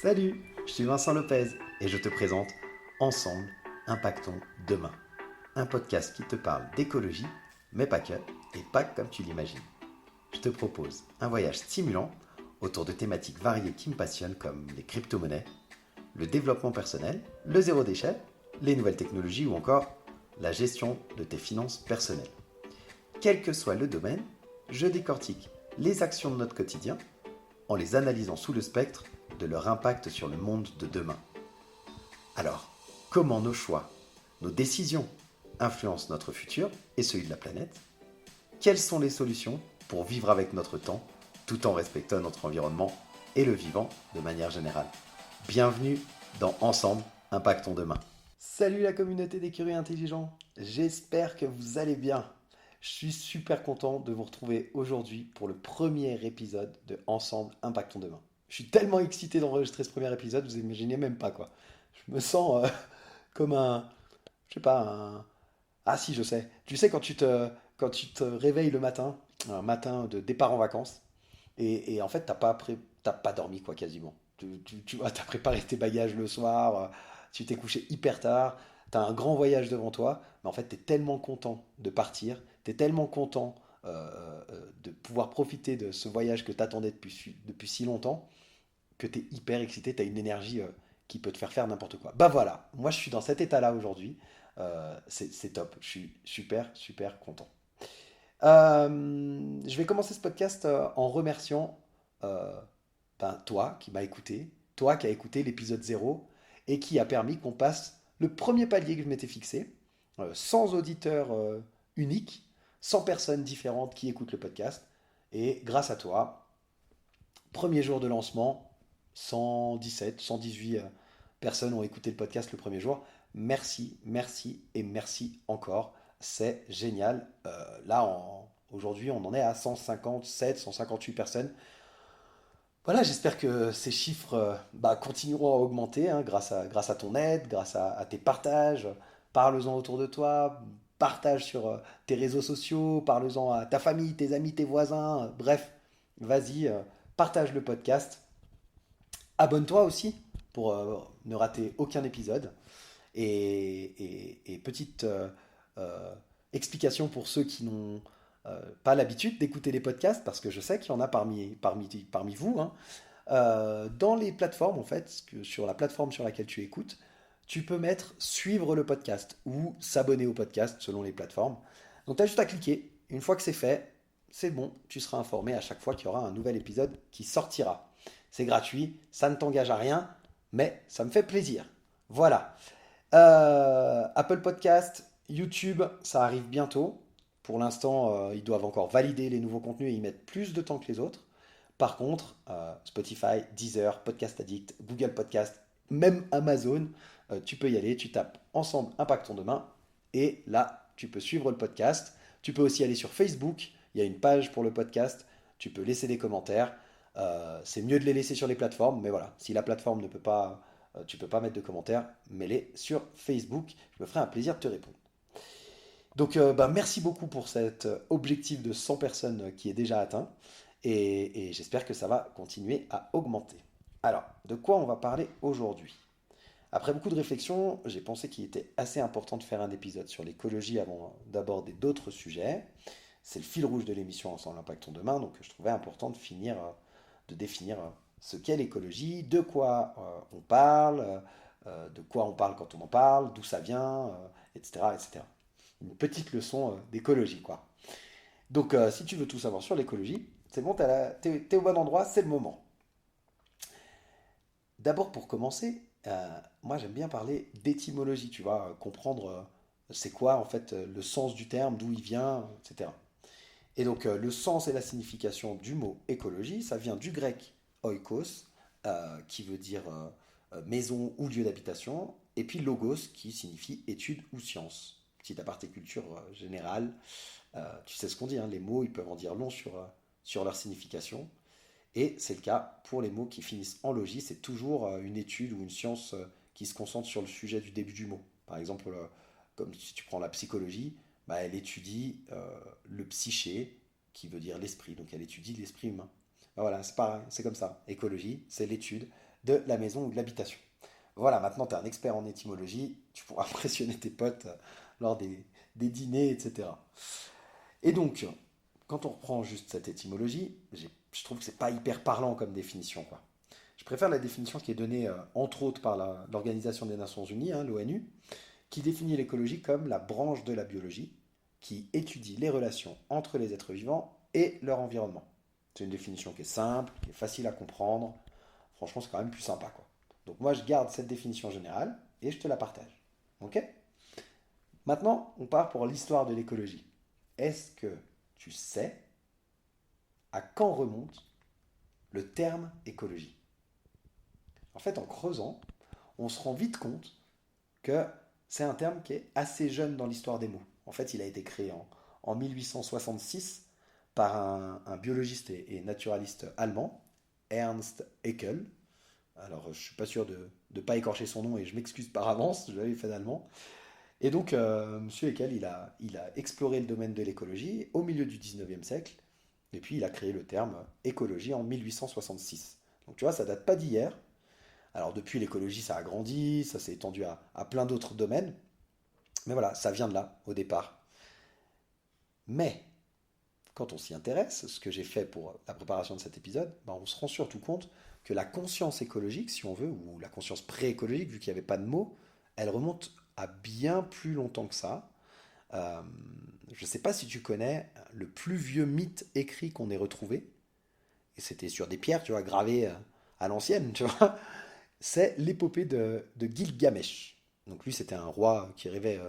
Salut, je suis Vincent Lopez et je te présente Ensemble, impactons demain. Un podcast qui te parle d'écologie, mais pas que, et pas comme tu l'imagines. Je te propose un voyage stimulant autour de thématiques variées qui me passionnent comme les crypto-monnaies, le développement personnel, le zéro déchet, les nouvelles technologies ou encore la gestion de tes finances personnelles. Quel que soit le domaine, je décortique les actions de notre quotidien en les analysant sous le spectre de leur impact sur le monde de demain. Alors, comment nos choix, nos décisions influencent notre futur et celui de la planète? Quelles sont les solutions pour vivre avec notre temps tout en respectant notre environnement et le vivant de manière générale? Bienvenue dans Ensemble, impactons demain. Salut la communauté des curieux intelligents, j'espère que vous allez bien. Je suis super content de vous retrouver aujourd'hui pour le premier épisode de Ensemble, impactons demain. Je suis tellement excité d'enregistrer ce premier épisode, vous imaginez même pas quoi. Je me sens comme un, je sais pas, Ah si, je sais. Tu sais quand tu te réveilles le matin, un matin de départ en vacances, et en fait t'as pas dormi quoi quasiment. Tu vois, t'as préparé tes bagages le soir, tu t'es couché hyper tard, t'as un grand voyage devant toi, mais en fait t'es tellement content de partir, t'es tellement content de pouvoir profiter de ce voyage que t'attendais depuis si longtemps, que t'es hyper excité, t'as une énergie qui peut te faire n'importe quoi. Bah voilà, moi je suis dans cet état-là aujourd'hui, c'est top, je suis super super content. Je vais commencer ce podcast en remerciant euh, toi qui m'as écouté, toi qui as écouté l'épisode 0 et qui a permis qu'on passe le premier palier que je m'étais fixé, 100 auditeurs uniques, 100 personnes différentes qui écoutent le podcast. Et grâce à toi, premier jour de lancement, 117, 118 personnes ont écouté le podcast le premier jour. Merci, merci et merci encore. C'est génial. Aujourd'hui, on en est à 157, 158 personnes. Voilà, j'espère que ces chiffres continueront à augmenter hein, grâce à ton aide, grâce à tes partages. Parle-en autour de toi, partage sur tes réseaux sociaux, parle-en à ta famille, tes amis, tes voisins. Bref, vas-y, partage le podcast. Abonne-toi aussi pour ne rater aucun épisode. Et petite euh, explication pour ceux qui n'ont pas l'habitude d'écouter les podcasts, parce que je sais qu'il y en a parmi vous. Hein. Dans les plateformes, en fait, sur la plateforme sur laquelle tu écoutes, tu peux mettre suivre le podcast ou s'abonner au podcast selon les plateformes. Donc tu as juste à cliquer. Une fois que c'est fait, c'est bon, tu seras informé à chaque fois qu'il y aura un nouvel épisode qui sortira. C'est gratuit, ça ne t'engage à rien, mais ça me fait plaisir. Voilà. Apple Podcast, YouTube, ça arrive bientôt. Pour l'instant, ils doivent encore valider les nouveaux contenus et y mettre plus de temps que les autres. Par contre, Spotify, Deezer, Podcast Addict, Google Podcast, même Amazon, tu peux y aller, tu tapes Ensemble Impactons Demain et là, tu peux suivre le podcast. Tu peux aussi aller sur Facebook, il y a une page pour le podcast, tu peux laisser des commentaires. C'est mieux de les laisser sur les plateformes, mais voilà, si la plateforme ne peut pas, tu peux pas mettre de commentaires, mets-les sur Facebook, je me ferai un plaisir de te répondre. Donc merci beaucoup pour cet objectif de 100 personnes qui est déjà atteint et j'espère que ça va continuer à augmenter. Alors, de quoi on va parler aujourd'hui? Après beaucoup de réflexion, j'ai pensé qu'il était assez important de faire un épisode sur l'écologie avant d'aborder d'autres sujets. C'est le fil rouge de l'émission Ensemble Impactons Demain, donc je trouvais important de définir ce qu'est l'écologie, de quoi on parle, de quoi on parle quand on en parle, d'où ça vient, etc., etc. Une petite leçon d'écologie, quoi. Donc, si tu veux tout savoir sur l'écologie, c'est bon, t'es au bon endroit, c'est le moment. D'abord, pour commencer, moi j'aime bien parler d'étymologie, tu vois, comprendre c'est quoi en fait le sens du terme, d'où il vient, etc. Et donc, le sens et la signification du mot écologie, ça vient du grec oikos, qui veut dire maison ou lieu d'habitation, et puis logos, qui signifie étude ou science. Petite aparté culture générale, tu sais ce qu'on dit, hein, les mots, ils peuvent en dire long sur leur signification. Et c'est le cas pour les mots qui finissent en logis, c'est toujours une étude ou une science qui se concentre sur le sujet du début du mot. Par exemple, comme si tu prends la psychologie, bah, elle étudie le psyché, qui veut dire l'esprit, donc elle étudie l'esprit humain. Bah voilà, c'est pareil, c'est comme ça. Écologie, c'est l'étude de la maison ou de l'habitation. Voilà, maintenant tu es un expert en étymologie, tu pourras impressionner tes potes lors des dîners, etc. Et donc, quand on reprend juste cette étymologie, je trouve que c'est pas hyper parlant comme définition, quoi. Je préfère la définition qui est donnée entre autres par l'Organisation des Nations Unies, hein, l'ONU, qui définit l'écologie comme la branche de la biologie qui étudie les relations entre les êtres vivants et leur environnement. C'est une définition qui est simple, qui est facile à comprendre. Franchement, c'est quand même plus sympa, quoi. Donc moi, je garde cette définition générale et je te la partage. Ok? Maintenant, on part pour l'histoire de l'écologie. Est-ce que tu sais à quand remonte le terme écologie? En fait, en creusant, on se rend vite compte que c'est un terme qui est assez jeune dans l'histoire des mots. En fait, il a été créé en 1866 par un biologiste et naturaliste allemand, Ernst Haeckel. Alors, je ne suis pas sûr de ne pas écorcher son nom et je m'excuse par avance, je l'avais fait d'allemand. Et donc, M. Haeckel, il a exploré le domaine de l'écologie au milieu du 19e siècle, et puis il a créé le terme écologie en 1866. Donc, tu vois, ça date pas d'hier. Alors, depuis, l'écologie, ça a grandi, ça s'est étendu à plein d'autres domaines, mais voilà, ça vient de là, au départ. Mais, quand on s'y intéresse, ce que j'ai fait pour la préparation de cet épisode, ben, on se rend surtout compte que la conscience écologique, si on veut, ou la conscience pré-écologique, vu qu'il n'y avait pas de mots, elle remonte à bien plus longtemps que ça. Euh, je ne sais pas si tu connais le plus vieux mythe écrit qu'on ait retrouvé, et c'était sur des pierres, tu vois, gravées à l'ancienne, tu vois. C'est l'épopée de Gilgamesh. Donc lui, c'était un roi qui rêvait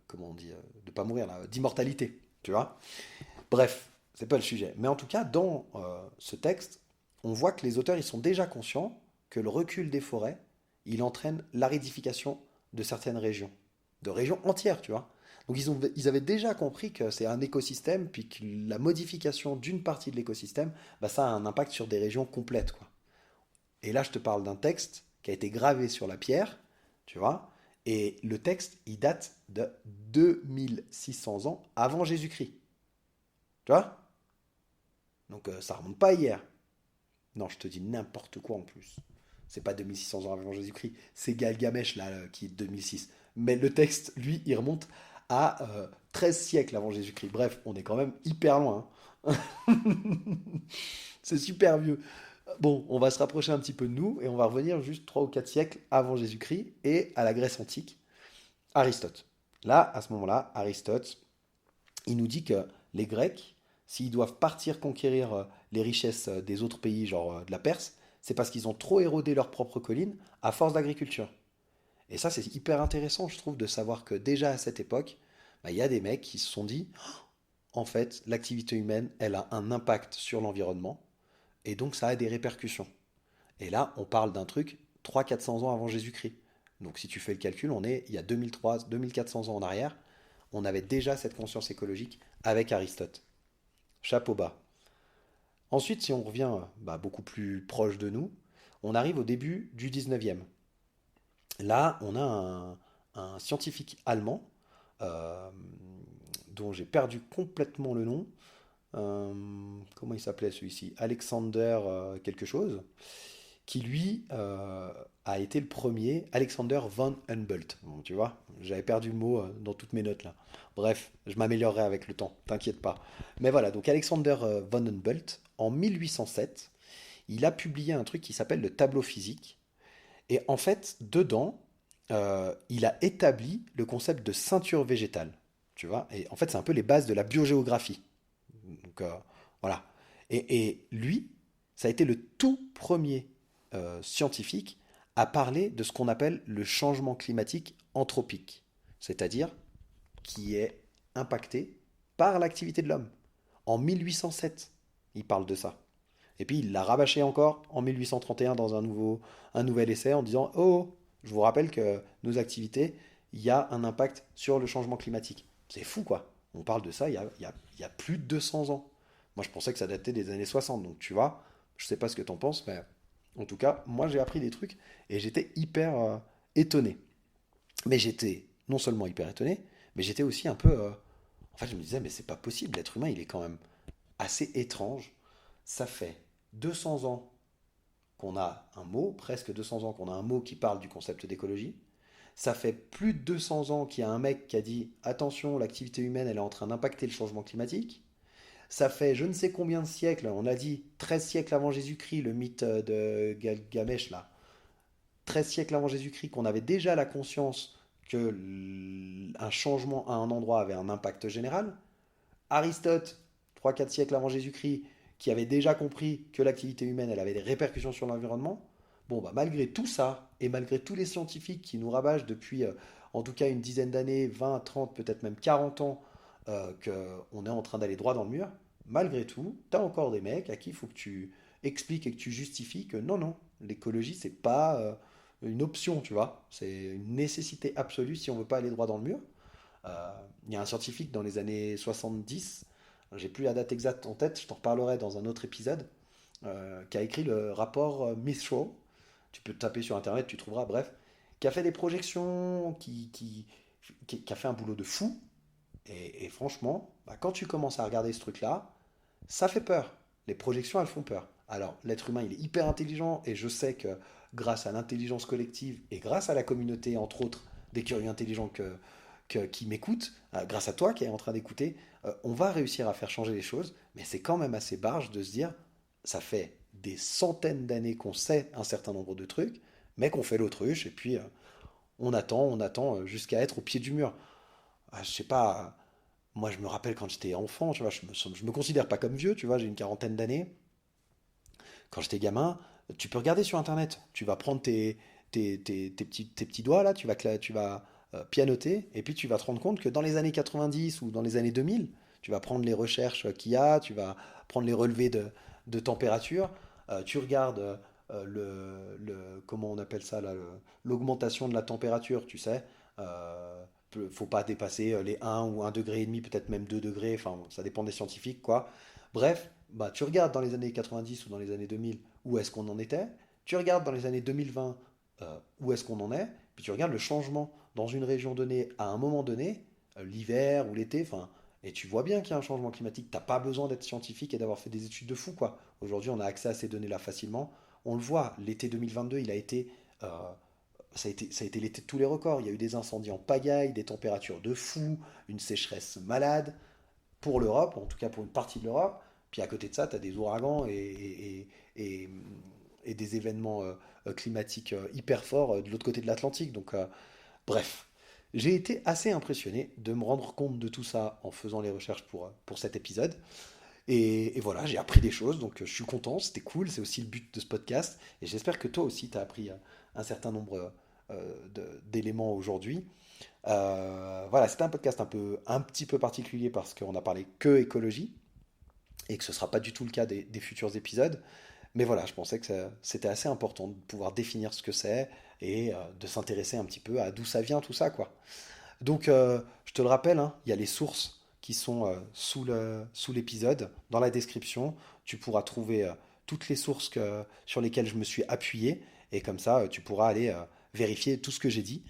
comment on dit, de pas mourir là, d'immortalité, tu vois. Bref, c'est pas le sujet. Mais en tout cas, dans ce texte, on voit que les auteurs ils sont déjà conscients que le recul des forêts, il entraîne l'aridification de certaines régions, de régions entières, tu vois. Donc ils avaient déjà compris que c'est un écosystème, puis que la modification d'une partie de l'écosystème, bah, ça a un impact sur des régions complètes, quoi. Et là, je te parle d'un texte qui a été gravé sur la pierre, tu vois, et le texte, il date de 2600 ans avant Jésus-Christ, tu vois. Donc ça remonte pas à hier. Non, je te dis n'importe quoi en plus. C'est pas 2600 ans avant Jésus-Christ, c'est Galgamèche là qui est 2006. Mais le texte, lui, il remonte à 13 siècles avant Jésus-Christ. Bref, on est quand même hyper loin, hein. C'est super vieux. Bon, on va se rapprocher un petit peu de nous et on va revenir juste 3 ou 4 siècles avant Jésus-Christ et à la Grèce antique, Aristote. Là, à ce moment-là, Aristote, il nous dit que les Grecs, s'ils doivent partir conquérir les richesses des autres pays, genre de la Perse, c'est parce qu'ils ont trop érodé leurs propres collines à force d'agriculture. Et ça, c'est hyper intéressant, je trouve, de savoir que déjà à cette époque, bah, il y a des mecs qui se sont dit, en fait, l'activité humaine, elle a un impact sur l'environnement, et donc ça a des répercussions. Et là, on parle d'un truc 300-400 ans avant Jésus-Christ. Donc si tu fais le calcul, on est il y a 2300-2400 ans en arrière, on avait déjà cette conscience écologique avec Aristote. Chapeau bas. Ensuite, si on revient bah, beaucoup plus proche de nous, on arrive au début du 19e. Là, on a un scientifique allemand, euh, dont j'ai perdu complètement le nom. Comment il s'appelait celui-ci? Alexander quelque chose, qui lui a été le premier, Alexander von Humboldt. Bon, tu vois, j'avais perdu le mot dans toutes mes notes là. Bref, je m'améliorerai avec le temps, t'inquiète pas. Mais voilà, donc Alexander von Humboldt, en 1807, il a publié un truc qui s'appelle le tableau physique. Et en fait, dedans, il a établi le concept de ceinture végétale. Tu vois, et en fait, c'est un peu les bases de la biogéographie. Donc voilà. Et lui, ça a été le tout premier scientifique à parler de ce qu'on appelle le changement climatique anthropique, c'est-à-dire qui est impacté par l'activité de l'homme. En 1807, il parle de ça. Et puis il l'a rabâché encore en 1831 dans un nouvel essai en disant oh, je vous rappelle que nos activités, il y a un impact sur le changement climatique. C'est fou quoi. On parle de ça il y a plus de 200 ans. Moi je pensais que ça datait des années 60, donc tu vois, je sais pas ce que t'en penses, mais en tout cas, moi j'ai appris des trucs et j'étais hyper étonné. Mais j'étais non seulement hyper étonné, mais j'étais aussi un peu. En fait, je me disais, mais c'est pas possible, l'être humain il est quand même assez étrange. Ça fait 200 ans qu'on a un mot, presque 200 ans qu'on a un mot qui parle du concept d'écologie. Ça fait plus de 200 ans qu'il y a un mec qui a dit attention, l'activité humaine elle est en train d'impacter le changement climatique. Ça fait je ne sais combien de siècles, on a dit 13 siècles avant Jésus-Christ, le mythe de Gilgamesh là, 13 siècles avant Jésus-Christ, qu'on avait déjà la conscience que un changement à un endroit avait un impact général. Aristote, 3-4 siècles avant Jésus-Christ, qui avait déjà compris que l'activité humaine elle avait des répercussions sur l'environnement. Bon, bah, malgré tout ça, et malgré tous les scientifiques qui nous rabâchent depuis en tout cas une dizaine d'années, 20, 30, peut-être même 40 ans, qu'on est en train d'aller droit dans le mur, malgré tout, tu as encore des mecs à qui il faut que tu expliques et que tu justifies que non, non, l'écologie, c'est pas une option, tu vois, c'est une nécessité absolue si on veut pas aller droit dans le mur. Il y a un scientifique dans les années 70, j'ai plus la date exacte en tête, je t'en reparlerai dans un autre épisode, qui a écrit le rapport Mistral. Tu peux te taper sur internet, tu trouveras, bref, qui a fait des projections, qui a fait un boulot de fou. Et franchement, bah, quand tu commences à regarder ce truc-là, ça fait peur. Les projections, elles font peur. Alors, l'être humain, il est hyper intelligent, et je sais que grâce à l'intelligence collective et grâce à la communauté, entre autres, des curieux intelligents qui m'écoutent, grâce à toi qui es en train d'écouter, on va réussir à faire changer les choses, mais c'est quand même assez barge de se dire, ça fait des centaines d'années qu'on sait un certain nombre de trucs, mais qu'on fait l'autruche, et puis on attend jusqu'à être au pied du mur. Je sais pas, moi je me rappelle quand j'étais enfant, tu vois, je me considère pas comme vieux, tu vois, j'ai une quarantaine d'années. Quand j'étais gamin, tu peux regarder sur internet, tu vas prendre tes petits doigts là, tu vas pianoter, et puis tu vas te rendre compte que dans les années 90 ou dans les années 2000, tu vas prendre les recherches qu'il y a, tu vas prendre les relevés de température, tu regardes comment on appelle ça là, l'augmentation de la température, tu sais. Faut pas dépasser les 1 ou 1,5 degré, peut-être même 2 degrés, enfin ça dépend des scientifiques quoi. Bref, bah, tu regardes dans les années 90 ou dans les années 2000 où est-ce qu'on en était, tu regardes dans les années 2020 où est-ce qu'on en est, puis tu regardes le changement dans une région donnée à un moment donné, l'hiver ou l'été, enfin, et tu vois bien qu'il y a un changement climatique. T'as pas besoin d'être scientifique et d'avoir fait des études de fou, quoi. Aujourd'hui, on a accès à ces données-là facilement. On le voit, l'été 2022, euh, ça a été l'été de tous les records. Il y a eu des incendies en pagaille, des températures de fou, une sécheresse malade pour l'Europe, en tout cas pour une partie de l'Europe. Puis à côté de ça, tu as des ouragans et, et des événements climatiques hyper forts de l'autre côté de l'Atlantique. Donc, bref, j'ai été assez impressionné de me rendre compte de tout ça en faisant les recherches pour cet épisode. Et voilà, j'ai appris des choses, donc je suis content, c'était cool, c'est aussi le but de ce podcast. Et j'espère que toi aussi, tu as appris un certain nombre d'éléments aujourd'hui. Voilà, c'était un podcast un petit peu particulier parce qu'on a parlé que écologie et que ce ne sera pas du tout le cas des futurs épisodes. Mais voilà, je pensais que c'était assez important de pouvoir définir ce que c'est et de s'intéresser un petit peu à d'où ça vient tout ça, quoi. Donc, je te le rappelle, hein, il y a les sources qui sont sous l'épisode, dans la description. Tu pourras trouver toutes les sources sur lesquelles je me suis appuyé et comme ça, tu pourras aller vérifier tout ce que j'ai dit.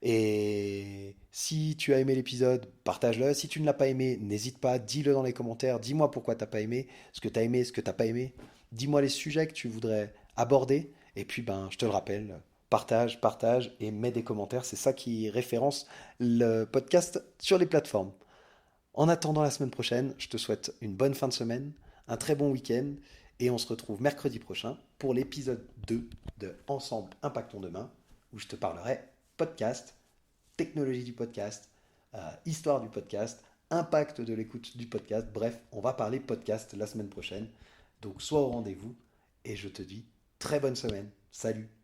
Et si tu as aimé l'épisode, partage-le. Si tu ne l'as pas aimé, n'hésite pas, dis-le dans les commentaires. Dis-moi pourquoi t'as pas aimé, ce que t'as aimé, ce que t'as pas aimé. Dis-moi les sujets que tu voudrais aborder. Et puis, ben, je te le rappelle, partage et mets des commentaires. C'est ça qui référence le podcast sur les plateformes. En attendant la semaine prochaine, je te souhaite une bonne fin de semaine, un très bon week-end. Et on se retrouve mercredi prochain pour l'épisode 2 de Ensemble Impactons Demain, où je te parlerai podcast, technologie du podcast, histoire du podcast, impact de l'écoute du podcast. Bref, on va parler podcast la semaine prochaine. Donc sois au rendez-vous et je te dis très bonne semaine. Salut!